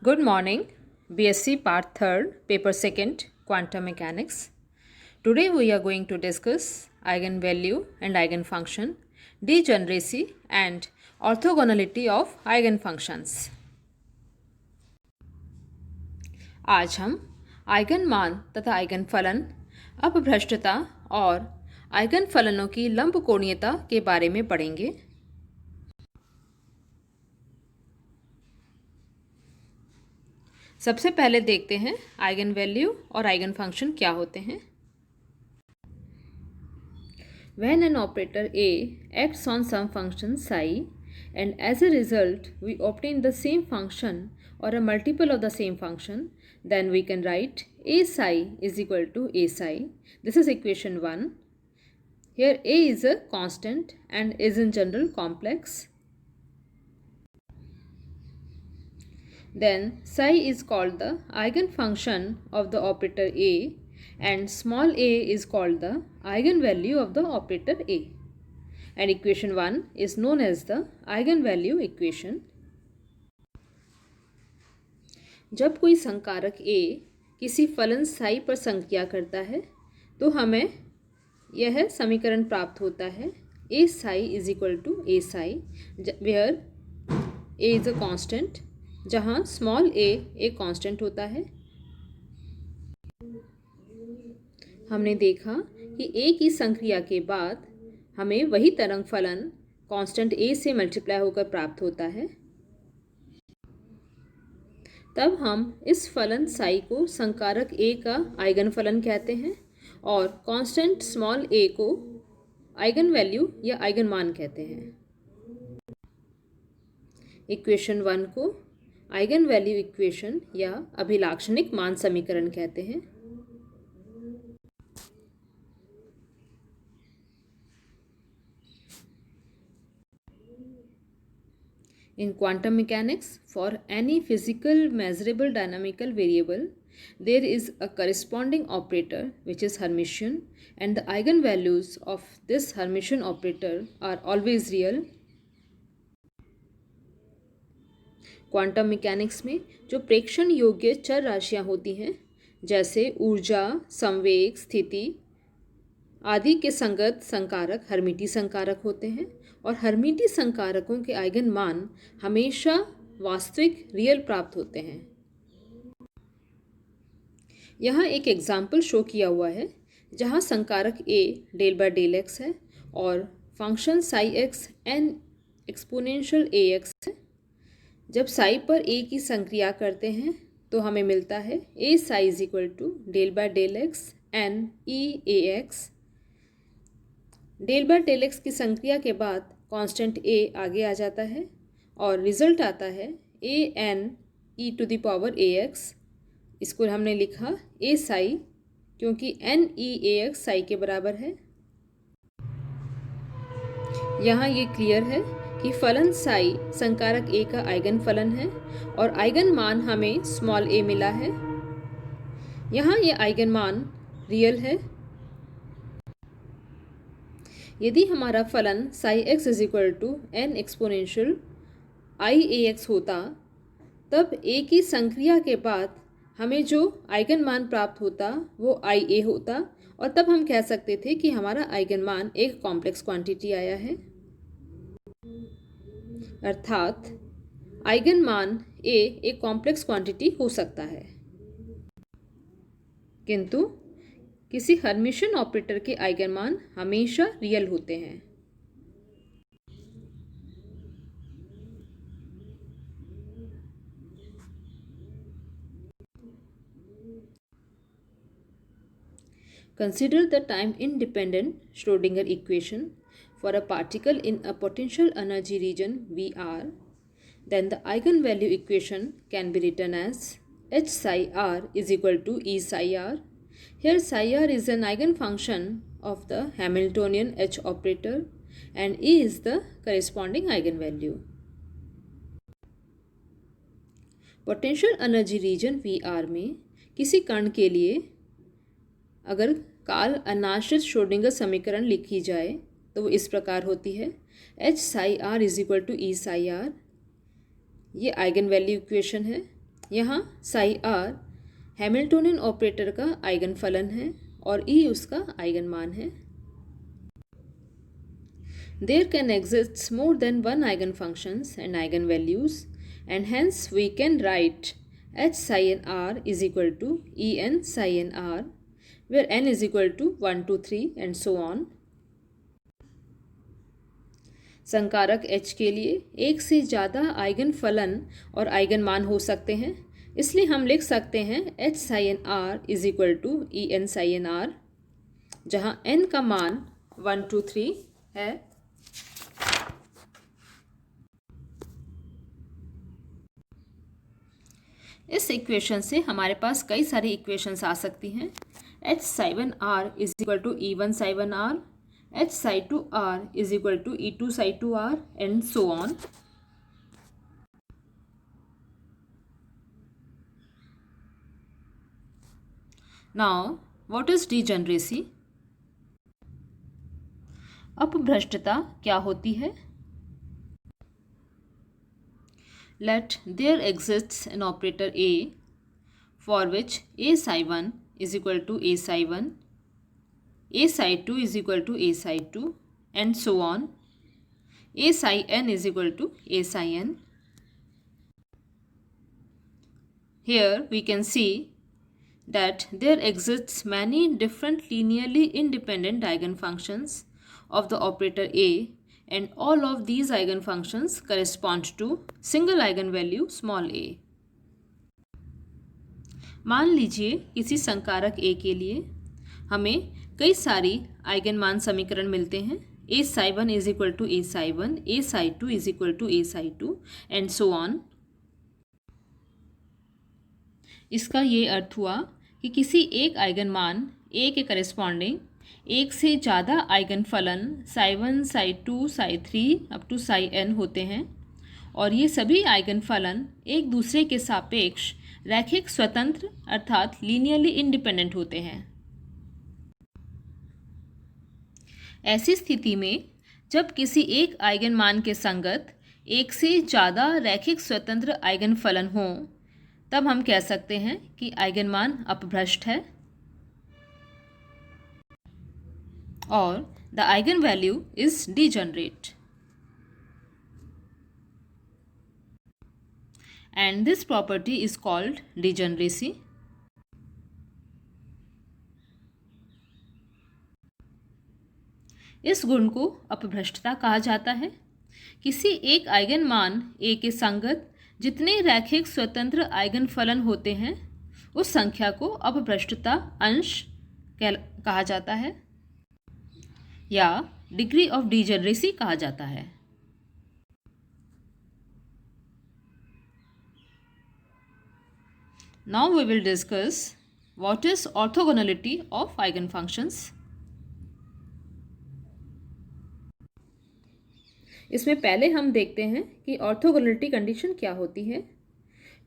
Good morning, BSc Part 3rd, Paper 2nd, Quantum Mechanics. Today we are going to discuss eigenvalue and eigenfunction, degeneracy and orthogonality of eigenfunctions. आज हम eigen मान तथा eigen फलन, अपभ्रष्टता और eigen फलनों की लंबकोणीयता के बारे में पढ़ेंगे। सबसे पहले देखते हैं आइगन वैल्यू और आइगन फंक्शन क्या होते हैं। When an operator A acts on some function psi and as a result we obtain the same function or a multiple of the same function, then we can write A psi is equal to A psi. This is equation 1. Here A is a constant and is in general complex. Then psi is called the eigenfunction of the operator A and small a is called the eigenvalue of the operator A. And equation 1 is known as the eigenvalue equation. जब कोई संकारक A किसी फलन psi पर संक्रिया करता है तो हमें यह समीकरण प्राप्त होता है A psi is equal to A psi where A is a constant, जहाँ स्मॉल a एक कांस्टेंट होता है। हमने देखा कि a की संक्रिया के बाद हमें वही तरंग फलन कांस्टेंट a से मल्टीप्लाई होकर प्राप्त होता है। तब हम इस फलन psi को संकारक a का आइगन फलन कहते हैं और कांस्टेंट स्मॉल a को आइगन वैल्यू या आइगन मान कहते हैं। इक्वेशन 1 को आइगन वैल्यू इक्वेशन या अभिलाक्षणिक मान समीकरण कहते हैं। In quantum mechanics, for any physical measurable dynamical variable, there is a corresponding operator which is Hermitian and the eigenvalues of this Hermitian operator are always real. Quantum mechanics में जो प्रेक्षण योग्य चर राशियां होती हैं जैसे ऊर्जा, संवेग, स्थिति आदि के संगत संकारक हर्मिटी संकारक होते हैं और हर्मिटी संकारकों के आइगन मान हमेशा वास्तविक रियल प्राप्त होते हैं। यहाँ एक एग्जाम्पल शो किया हुआ है जहाँ संकारक A del by del x है और function psi x N exponential a x है। जब साई पर a की संक्रिया करते हैं तो हमें मिलता है a psi is equal to del by del x N e a x. Del by del x की संक्रिया के बाद कांस्टेंट a आगे आ जाता है और रिजल्ट आता है a n e to the power a x। इसको हमने लिखा a साई क्योंकि n e a x Sai के बराबर है। यहाँ ये क्लियर है कि फलन साई संकारक A का आइगन फलन है और आइगन मान हमें स्मॉल a मिला है। यहाँ ये आइगन मान रियल है। यदि हमारा फलन psi x is equal to N exponential i a x होता तब a की संक्रिया के बाद हमें जो आइगन मान प्राप्त होता वो आई ए होता और तब हम कह सकते थे कि हमारा आइगन मान एक कॉम्प्लेक्स क्वांटिटी आया है। अर्थात आइगन मान A एक कॉम्प्लेक्स क्वांटिटी हो सकता है किंतु किसी हर्मिशियन ऑपरेटर के आइगन मान हमेशा रियल होते हैं। Consider the time independent Schrödinger equation for a particle in a potential energy region VR, then the eigenvalue equation can be written as h psi r is equal to E psi r. Here psi r is an eigenfunction of the Hamiltonian H operator and E is the corresponding eigenvalue. Potential energy region VR में किसी कण के लिए अगर काल अनाश्रित Schrodinger समीकरण लिखी जाए तो वो इस प्रकार होती है h psi r is equal to E psi r ये आइगन वैल्यू इक्वेशन है। यहाँ साई आर हैमिल्टोनियन ऑपरेटर का आइगन फलन है और ई उसका आइगन मान है। There can exist more than one eigenfunctions and eigenvalues, and hence we can write h psi n r is equal to E n psi n r, where n is equal to 1, 2, 3 and so on. संकारक h के लिए एक से ज़्यादा eigen फलन और eigen मान हो सकते हैं, इसलिए हम लिख सकते हैं h psi n r is equal to E n psi n r, जहाँ n का मान 1, 2, 3 है। इस इक्वेशन से हमारे पास कई सारी इक्वेशंस आ सकती हैं। h psi 1 r is equal to E1 psi 1 r, h psi 2 r is equal to E2 psi 2 r and so on. Now what is degeneracy? अपभ्रष्टता क्या होती है? Let there exists an operator A for which A psi 1 is equal to A psi 1, A psi 2 is equal to A psi 2 and so on. A psi n is equal to A psi n. Here we can see that there exists many different linearly independent eigenfunctions of the operator A, and all of these eigenfunctions correspond to single eigenvalue small a. मान लीजिए किसी संकारक A के लिए हमें कई सारी eigen मान समीकरण मिलते हैं। A psi 1 is equal to A psi 1, A psi 2 is equal to A psi 2 and so on. इसका ये अर्थ हुआ कि किसी एक आइगन मान A के करेस्पॉन्डिंग एक से ज़्यादा आइगन फलन psi 1, psi 2, psi 3 up to psi n होते हैं और ये सभी आइगन फलन एक दूसरे के सापेक्ष रैखिक स्वतंत्र अर्थात लीनियरली इंडिपेंडेंट होते हैं। ऐसी स्थिति में जब किसी एक आइगन मान के संगत एक से ज़्यादा रैखिक स्वतंत्र आइगन फलन हों, तब हम कह सकते हैं कि आइगन मान अपभ्रष्ट है or the eigenvalue is degenerate, and this property is called degeneracy. इस गुण को अपभ्रष्टता कहा जाता है। किसी एक आइगन मान A के संगत जितने रैखिक स्वतंत्र आइगन फलन होते हैं उस संख्या को अपभ्रष्टता अंश कहा जाता है या डिग्री ऑफ डिजेनरेसी कहा जाता है। Now we will discuss what is orthogonality of eigenfunctions. इसमें पहले हम देखते हैं कि ऑर्थोगोनलिटी कंडीशन क्या होती है।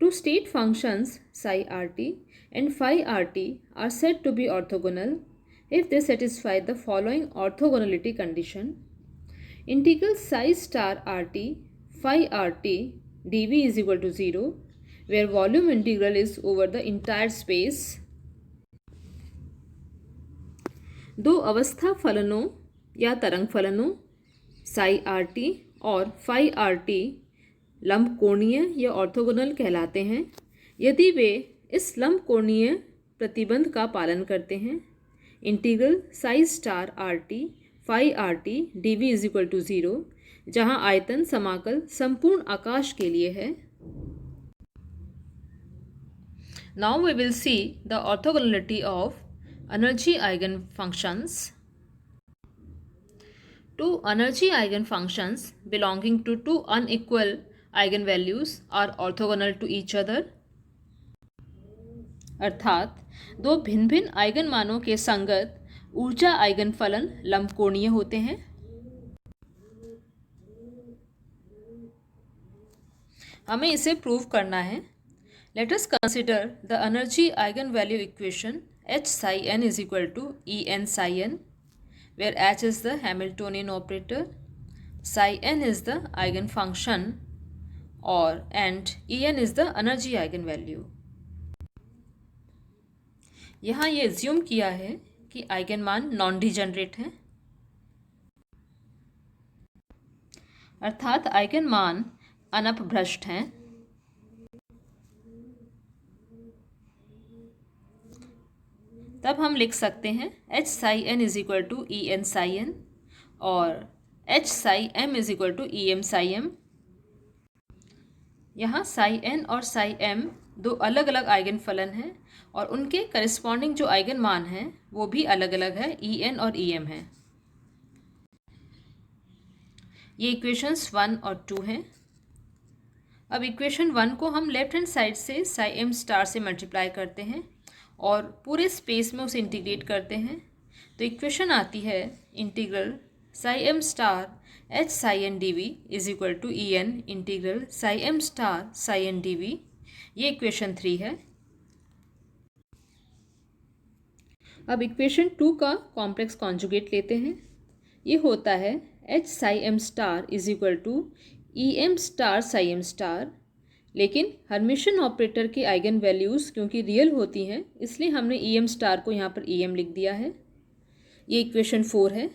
Two state functions psi rt and phi rt are said to be orthogonal if they satisfy the following orthogonality condition. Integral psi star rt phi rt dv is equal to 0, where volume integral is over the entire space. दो अवस्था फलनों या तरंग फलनों psi rt और phi rt लंबकोणीय या orthogonal कहलाते हैं यदि वे इस लंबकोणीय प्रतिबंध का पालन करते हैं। Integral psi star rt phi rt dv is equal to 0, जहाँ आयतन समाकल संपूर्ण आकाश के लिए है। Now we will see the orthogonality of energy eigenfunctions. Two energy eigenfunctions belonging to two unequal eigenvalues are orthogonal to each other. अर्थात दो भिन्न भिन्न आइगन मानों के संगत ऊर्जा आइगन फलन लंबकोणीय होते हैं। हमें इसे प्रूव करना है। Let us consider the energy eigen value equation h psi n is equal to E n psi n, where h is the Hamiltonian operator, psi n is the eigen function और and En is the energy eigen value. यहाँ ये assume किया है कि eigen मान non degenerate है, अर्थात eigen मान अनपभ्रष्ट हैं। तब हम लिख सकते हैं H psi n is equal to E n psi n और H psi m is equal to E m psi m. यहाँ साई n और साई m दो अलग अलग आइगन फलन हैं और उनके करस्पॉन्डिंग जो आइगन मान हैं वो भी अलग अलग है, ई एन और ई एम है। ये इक्वेशंस 1 और 2 हैं। अब इक्वेशन 1 को हम लेफ्ट हैंड साइड से साई एम स्टार से मल्टीप्लाई करते हैं और पूरे स्पेस में उसे इंटीग्रेट करते हैं, तो इक्वेशन आती है integral psi M star H psi N D we is equal to E N integral psi M star psi N D v. ये इक्वेशन 3 है। अब इक्वेशन 2 का कॉम्प्लेक्स कॉन्जुगेट लेते हैं। ये होता है H psi M star is equal to E m star psi M star, लेकिन हर्मिशन ऑपरेटर के आइगन वैल्यूज़ क्योंकि रियल होती हैं इसलिए हमने ई एम स्टार को यहाँ पर ई एम लिख दिया है। ये इक्वेशन 4 है।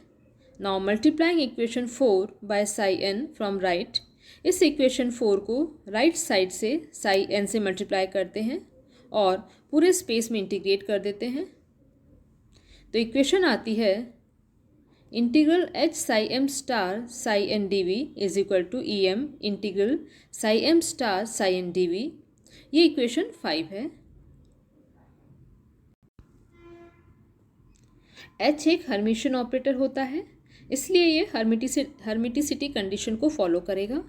Now multiplying equation 4 by psi n from right, इस इक्वेशन 4 को राइट साइड से साई एन से मल्टीप्लाई करते हैं और पूरे स्पेस में इंटीग्रेट कर देते हैं, तो इक्वेशन आती है integral H psi M star psi N D we is equal to E m integral psi M star psi N D v. ये इक्वेशन 5 है। एच एक हर्मिशन ऑपरेटर होता है इसलिए ये हर्मिटिसिटी कंडीशन को फॉलो करेगा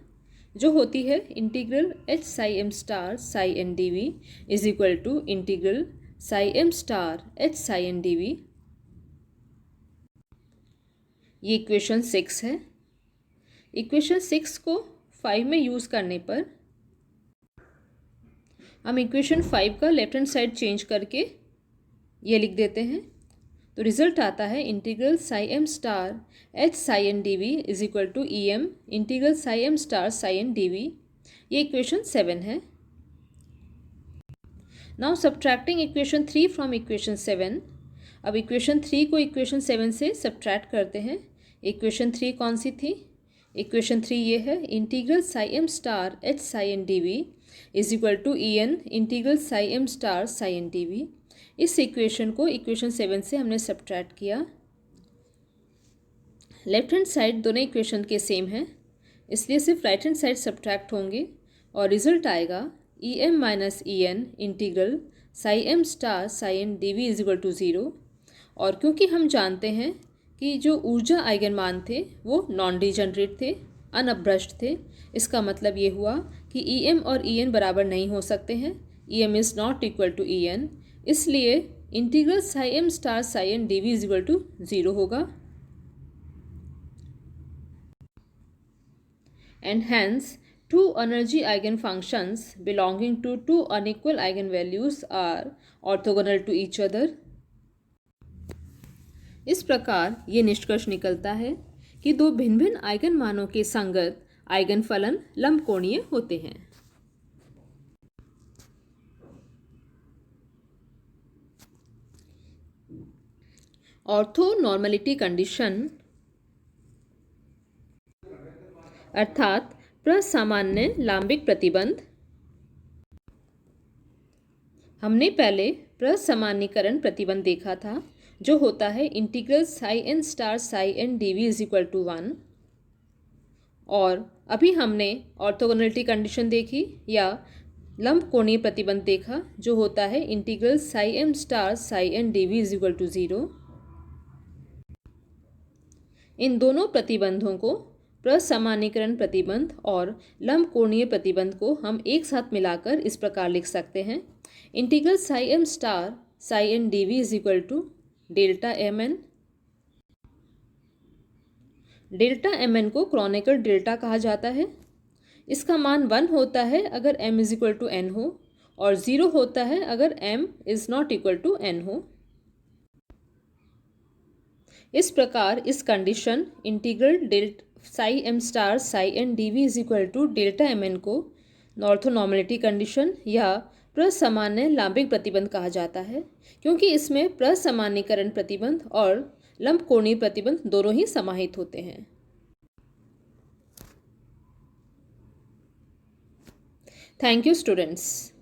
जो होती है integral H psi M star psi N D we is equal to integral psi M star H psi N D v. ये इक्वेशन 6 है। इक्वेशन 6 को 5 में यूज़ करने पर हम इक्वेशन 5 का लेफ्ट हैंड साइड चेंज करके ये लिख देते हैं, तो रिजल्ट आता है integral psi M star H psi N D we is equal to E m integral psi M star psi N D v. ये इक्वेशन 7 है। Now subtracting equation 3 from equation 7, अब इक्वेशन 3 को इक्वेशन 7 से subtract करते हैं। Equation 3 कौन सी थी? Equation 3 ये है integral psi M star H psi N D we is equal to E N integral psi M star psi N D v. इस इक्वेशन को इक्वेशन 7 से हमने सब्ट्रैक्ट किया। लेफ्ट हैंड साइड दोनों इक्वेशन के सेम हैं इसलिए सिर्फ राइट हैंड साइड सब्ट्रैक्ट होंगे और रिजल्ट आएगा E M minus E N integral psi M star psi N D we is equal to 0। और क्योंकि हम जानते हैं कि जो ऊर्जा आइगन मान थे वो नॉन डिजनरेट थे, अनअभ्रष्ट थे, इसका मतलब ये हुआ कि ई एम और ई एन बराबर नहीं हो सकते हैं, E M is not equal to E N, इसलिए integral psi M star psi N D we is equal to 0 होगा। And hence two energy eigenfunctions belonging to two unequal eigenvalues are orthogonal to each other। इस प्रकार ये निष्कर्ष निकलता है कि दो भिन्न भिन्न आइगन मानों के संगत आइगन फलन लंबकोणीय होते हैं। ऑर्थोनॉर्मलिटी कंडीशन अर्थात प्रसामान्य लांबिक प्रतिबंध। हमने पहले प्रसामान्यीकरण प्रतिबंध देखा था जो होता है integral psi N star psi N D we is equal to 1, और अभी हमने ऑर्थोगोनलिटी कंडीशन देखी या लंबकोणीय प्रतिबंध देखा जो होता है integral psi M star psi N D we is equal to 0। इन दोनों प्रतिबंधों को प्रसामान्यीकरण प्रतिबंध और लंबकोणीय प्रतिबंध को हम एक साथ मिलाकर इस प्रकार लिख सकते हैं integral psi M star psi N D we is equal to delta M N. Delta M N को क्रॉनिकल डेल्टा कहा जाता है। इसका मान 1 होता है अगर m is equal to n हो और 0 होता है अगर m is not equal to n हो। इस प्रकार इस condition integral psi M star psi N D we is equal to delta M N को ऑर्थोनॉर्मलिटी कंडीशन या प्रसामान्य लांबिक प्रतिबंध कहा जाता है, क्योंकि इसमें प्रसामान्यीकरण प्रतिबंध और लंबकोणीय प्रतिबंध दोनों ही समाहित होते हैं। Thank you students.